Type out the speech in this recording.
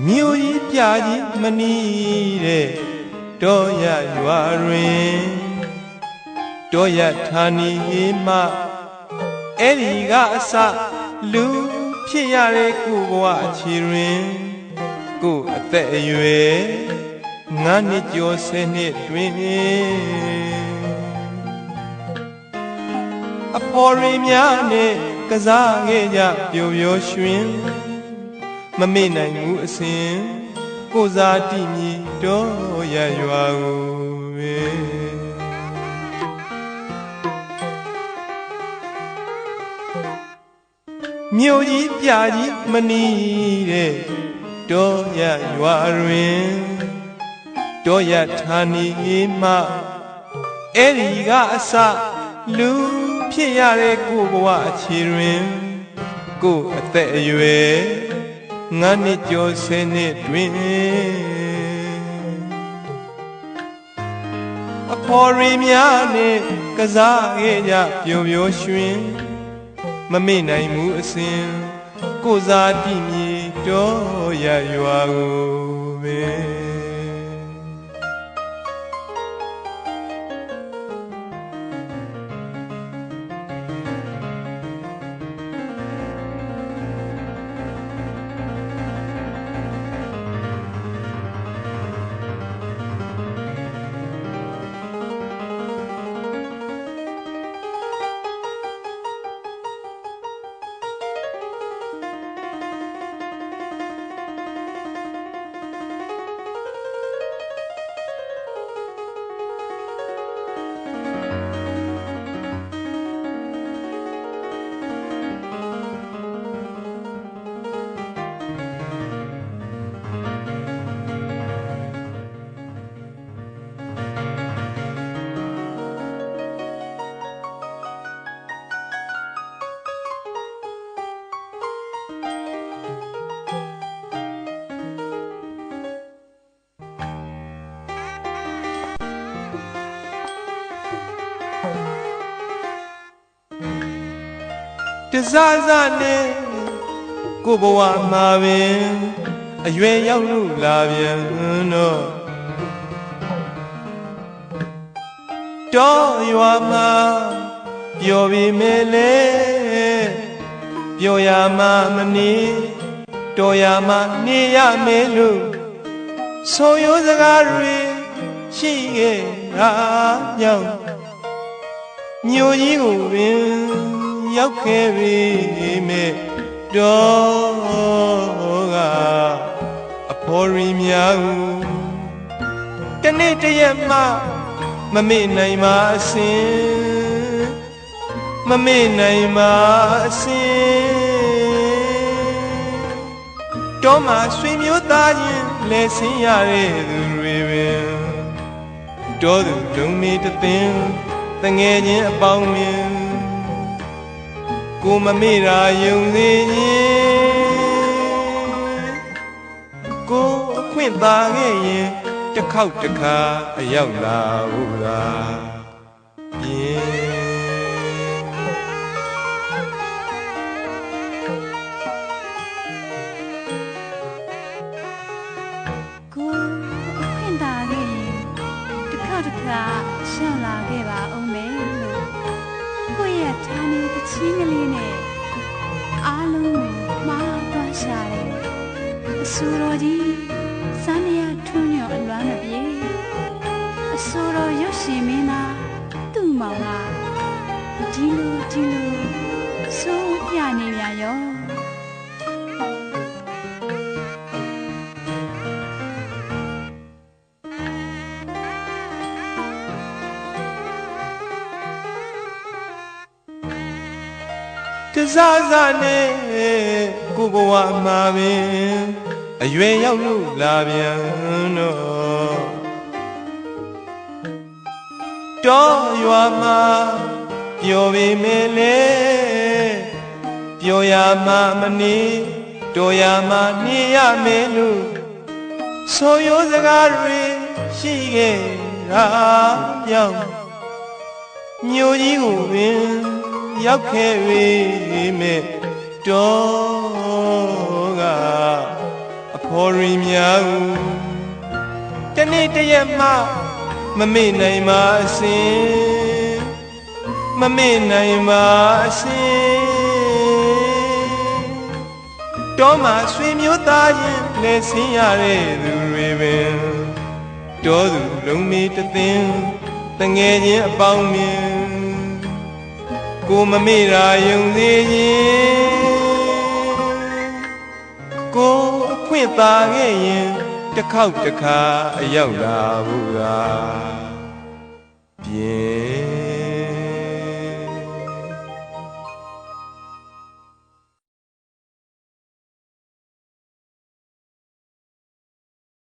မြို့ကြီးပြကြီးမနီးတဲ့တောရရွာတွင်တောရဌာနီမှအဲ့ဒီကအစလူဖြစ်ရတဲ့ကိုဘဝအခြေတွင်ကိုအသက်အရွယ်9 နှစ်ကျော်10 နှစ်တွင်အဖော်ရီများနဲ့ကစားခဲ့ကြပျော်ပျော်ရွှင်မမေ့နိုင်ဘူးအစဉ်ကိုစားတိမြေတော်ရရွာကိုပဲမြို့ကြီးပြကြီးမနီးတဲ့တောရရွာတွင်တောရဌာနီမှအဲ့ဒီကအစလူဖြစ်ရတဲ့ကိုဘဝအခြေတွင်ကိုအသက်အရွယ်9 နှစ်ကျော်10 နှစ်တွင်အဖော်ရီများနဲ့ကစားခဲ့ကြပျော်ပျော်ရွှင်မမေ့နိုင်ဘူးအစဉ်ကိုစားတိမြေတော်ရရွာကိုပဲတစားစားနဲ့ကိုဘဝမှာပင်အရွယ်ရောက်လို့လာပြန်တော့တောရွာမှာပျော်ပြီမဲ့လေပျော်ရမှာမနေတော်ရမှာနေရမယ်လို့ဆိုရိုးစကားတွေရှိခဲ့တာကြောင့်မြို့ကြီးကိုပင်ရောက်ခဲ့ပြီမဲ့တော့ကအဖော်ရီများကိုတနေ့တရက်မှမမေ့နိုင်ပါအစဉ်မမေ့နိုင်ပါအစဉ်တော့မှဆွေမျိုးသားချင်းလဲဆင်းရတဲ့သူတွေပင်တော်သူဒုံမေတသိန်းတငယ်ချင်းအပေါင်းမြင်ကိုမမေ့ရာယုံသေးရင်ကိုအခွင့်သာခဲ့ရင်တစ်ခေါက်တစ်ခါအရောက်လာဦးသာကိုအခွင့်သာခဲ့ရင်တစ်ခေါက်တစ်ခါရောက်လာခဲ့ပါဦးမယ်လို့ကိုရဲ့ဌာနေတချင်းကလေးနဲ့အားလုံးကိုမှားသွားရှာတယ်အဆိုတော်ကြီးစမ်းရထွန်းညော်အလွမ်းမပြေအဆိုတော်ရွှေရှင်မင်းသားသူ့မောင်ကဒီလိုစိုးပြနေရရောတစားစားနဲ့ကိုဘဝမှာပင်အရွယ်ရောက်လို့လာပြန်တော့တောရွာမှာပျော်ပေမဲ့လေပျော်ရမှာမနေတော်ရမှာနေရမယ်လို့ဆိုရိုးစကားတွေရှိခဲ့တာကြောင့်မြို့ကြီးကိုပင်ရောက်ခဲ့ပြီမဲ့တော့ကအ ခေါ်ရင်များတနေ့တရက်မှမမေ့နိုင်ပါအစဉ်မမေ့နိုင်ပါအစဉ်တောမှာဆွေမျိုးသားရင်လက်ဆင်းရတဲ့သူတွေပင်တောသူလုံးမီတသင်တငယ်ချင်းအပေါင်းမြင်ကိုမမေ့ရာယုံသေးရင်ကိုအခွင့်သာခဲ့ရင်တစ်ခေါက်တစ်ခါအရောက်လာဘူးလားပြင်း